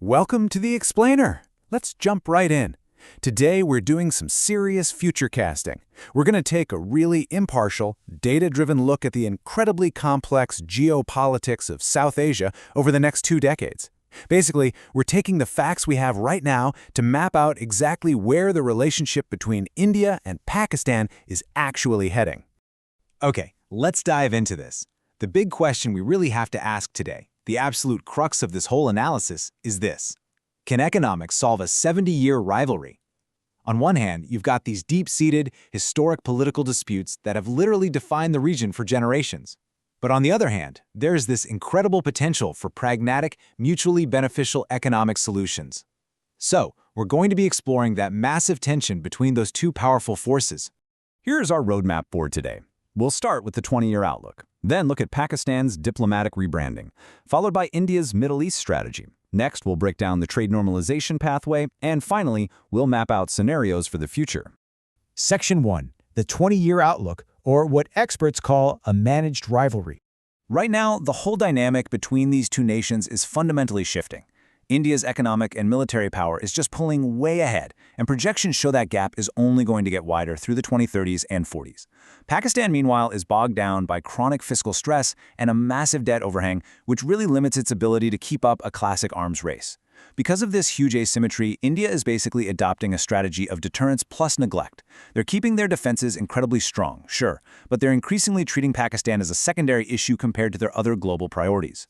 Welcome to the Explainer. Let's jump right in. Today we're doing some serious future casting. We're going to take a really impartial, data-driven look at the incredibly complex geopolitics of South Asia over the next 2 decades. Basically, we're taking the facts we have right now to map out exactly where the relationship between India and Pakistan is actually heading. Okay, let's dive into this. The big question we really have to ask today, the absolute crux of this whole analysis, is this. Can economics solve a 70-year rivalry? On one hand, you've got these deep-seated, historic political disputes that have literally defined the region for generations. But on the other hand, there's this incredible potential for pragmatic, mutually beneficial economic solutions. So, we're going to be exploring that massive tension between those two powerful forces. Here's our roadmap for today. We'll start with the 20-year outlook, then look at Pakistan's diplomatic rebranding, followed by India's Middle East strategy. Next, we'll break down the trade normalization pathway, and finally, we'll map out scenarios for the future. Section 1. The 20-year outlook, or what experts call a managed rivalry. Right now, the whole dynamic between these two nations is fundamentally shifting. India's economic and military power is just pulling way ahead, and projections show that gap is only going to get wider through the 2030s and 40s. Pakistan, meanwhile, is bogged down by chronic fiscal stress and a massive debt overhang, which really limits its ability to keep up a classic arms race. Because of this huge asymmetry, India is basically adopting a strategy of deterrence plus neglect. They're keeping their defenses incredibly strong, sure, but they're increasingly treating Pakistan as a secondary issue compared to their other global priorities.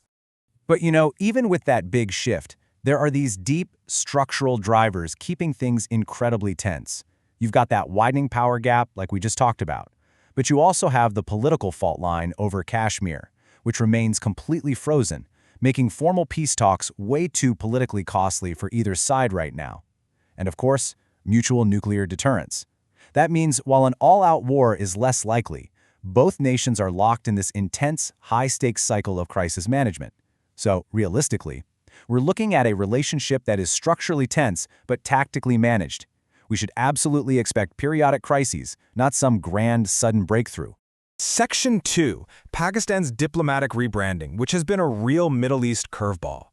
But even with that big shift, there are these deep, structural drivers keeping things incredibly tense. You've got that widening power gap like we just talked about. But you also have the political fault line over Kashmir, which remains completely frozen, making formal peace talks way too politically costly for either side right now. And of course, mutual nuclear deterrence. That means while an all-out war is less likely, both nations are locked in this intense, high-stakes cycle of crisis management. So, realistically, we're looking at a relationship that is structurally tense but tactically managed. We should absolutely expect periodic crises, not some grand, sudden breakthrough. Section 2. Pakistan's diplomatic rebranding, which has been a real Middle East curveball.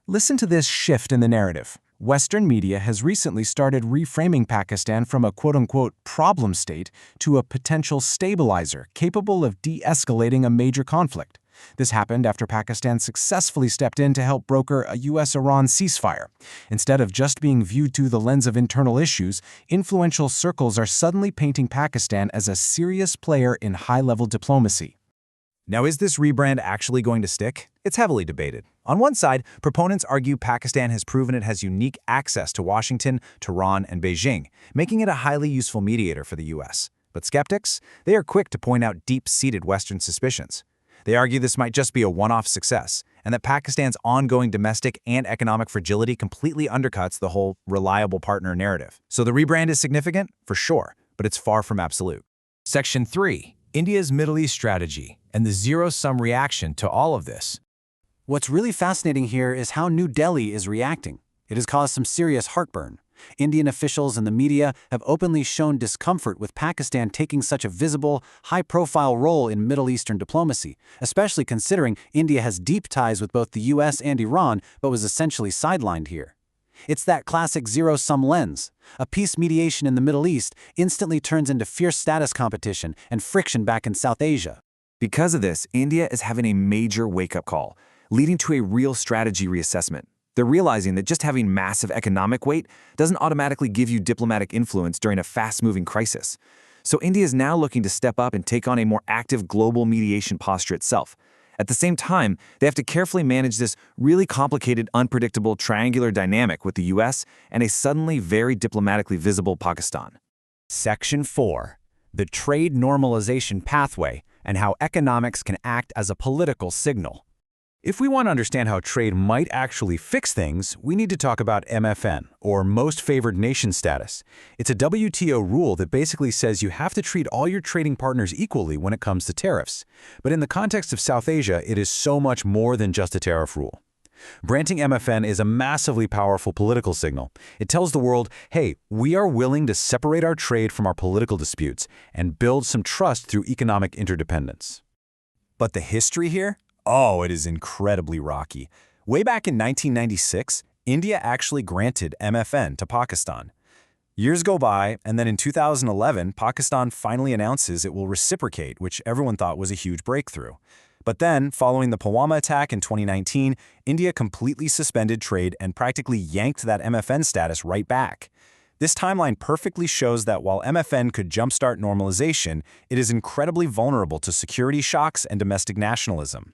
Listen to this shift in the narrative. Western media has recently started reframing Pakistan from a quote-unquote problem state to a potential stabilizer capable of de-escalating a major conflict. This happened after Pakistan successfully stepped in to help broker a U.S.-Iran ceasefire. Instead of just being viewed through the lens of internal issues, influential circles are suddenly painting Pakistan as a serious player in high-level diplomacy. Now, is this rebrand actually going to stick? It's heavily debated. On one side, proponents argue Pakistan has proven it has unique access to Washington, Tehran, and Beijing, making it a highly useful mediator for the U.S. But skeptics? They are quick to point out deep-seated Western suspicions. They argue this might just be a one-off success, and that Pakistan's ongoing domestic and economic fragility completely undercuts the whole reliable partner narrative. So the rebrand is significant? For sure, but it's far from absolute. Section 3. India's Middle East strategy and the zero-sum reaction to all of this. What's really fascinating here is how New Delhi is reacting. It has caused some serious heartburn. Indian officials and the media have openly shown discomfort with Pakistan taking such a visible, high-profile role in Middle Eastern diplomacy, especially considering India has deep ties with both the US and Iran but was essentially sidelined here. It's that classic zero-sum lens. A peace mediation in the Middle East instantly turns into fierce status competition and friction back in South Asia. Because of this, India is having a major wake-up call, leading to a real strategy reassessment. They're realizing that just having massive economic weight doesn't automatically give you diplomatic influence during a fast-moving crisis. So India is now looking to step up and take on a more active global mediation posture itself. At the same time, they have to carefully manage this really complicated, unpredictable triangular dynamic with the US and a suddenly very diplomatically visible Pakistan. Section 4. The trade normalization pathway and how economics can act as a political signal. If we want to understand how trade might actually fix things, we need to talk about MFN, or Most Favored Nation status. It's a WTO rule that basically says you have to treat all your trading partners equally when it comes to tariffs. But in the context of South Asia, it is so much more than just a tariff rule. Granting MFN is a massively powerful political signal. It tells the world, hey, we are willing to separate our trade from our political disputes and build some trust through economic interdependence. But the history here? Oh, it is incredibly rocky. Way back in 1996, India actually granted MFN to Pakistan. Years go by, and then in 2011, Pakistan finally announces it will reciprocate, which everyone thought was a huge breakthrough. But then, following the Pulwama attack in 2019, India completely suspended trade and practically yanked that MFN status right back. This timeline perfectly shows that while MFN could jumpstart normalization, it is incredibly vulnerable to security shocks and domestic nationalism.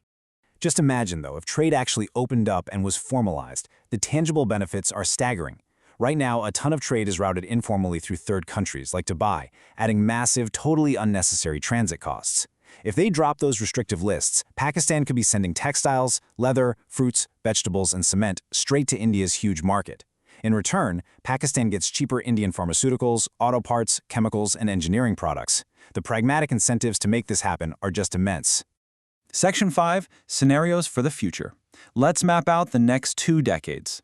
Just imagine, though, if trade actually opened up and was formalized, the tangible benefits are staggering. Right now, a ton of trade is routed informally through third countries like Dubai, adding massive, totally unnecessary transit costs. If they drop those restrictive lists, Pakistan could be sending textiles, leather, fruits, vegetables, and cement straight to India's huge market. In return, Pakistan gets cheaper Indian pharmaceuticals, auto parts, chemicals, and engineering products. The pragmatic incentives to make this happen are just immense. Section 5. Scenarios for the future. Let's map out the next 2 decades.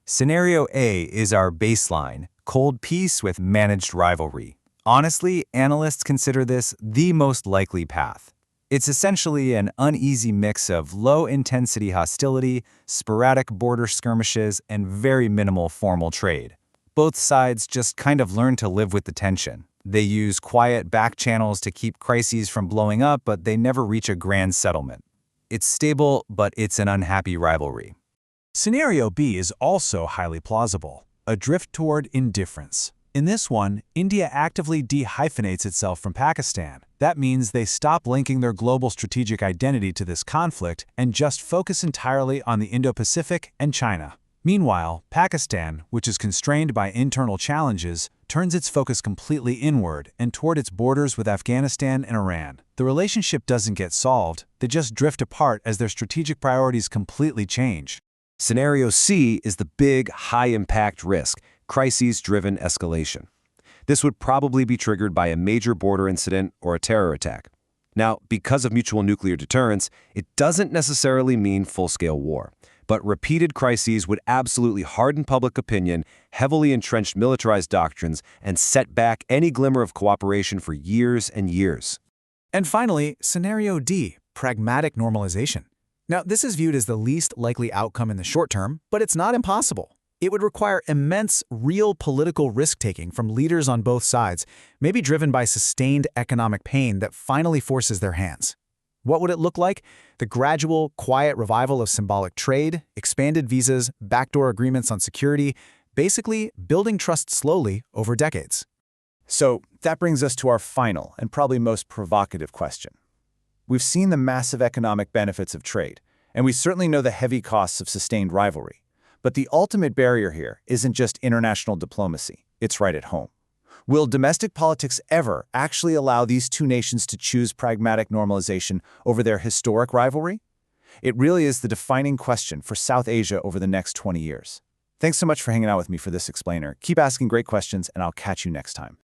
Scenario A is our baseline, cold peace with managed rivalry. Honestly, analysts consider this the most likely path. It's essentially an uneasy mix of low-intensity hostility, sporadic border skirmishes, and very minimal formal trade. Both sides just kind of learn to live with the tension. They use quiet back channels to keep crises from blowing up, but they never reach a grand settlement. It's stable, but it's an unhappy rivalry. Scenario B is also highly plausible, a drift toward indifference. In this one, India actively dehyphenates itself from Pakistan. That means they stop linking their global strategic identity to this conflict and just focus entirely on the Indo-Pacific and China. Meanwhile, Pakistan, which is constrained by internal challenges, turns its focus completely inward and toward its borders with Afghanistan and Iran. The relationship doesn't get solved, they just drift apart as their strategic priorities completely change. Scenario C is the big, high-impact risk, crises-driven escalation. This would probably be triggered by a major border incident or a terror attack. Now, because of mutual nuclear deterrence, it doesn't necessarily mean full-scale war. But repeated crises would absolutely harden public opinion, heavily entrenched militarized doctrines, and set back any glimmer of cooperation for years and years. And finally, Scenario D, pragmatic normalization. Now, this is viewed as the least likely outcome in the short term, but it's not impossible. It would require immense, real political risk-taking from leaders on both sides, maybe driven by sustained economic pain that finally forces their hands. What would it look like? The gradual, quiet revival of symbolic trade, expanded visas, backdoor agreements on security, basically building trust slowly over decades. So that brings us to our final and probably most provocative question. We've seen the massive economic benefits of trade, and we certainly know the heavy costs of sustained rivalry. But the ultimate barrier here isn't just international diplomacy, it's right at home. Will domestic politics ever actually allow these two nations to choose pragmatic normalization over their historic rivalry? It really is the defining question for South Asia over the next 20 years. Thanks so much for hanging out with me for this explainer. Keep asking great questions, and I'll catch you next time.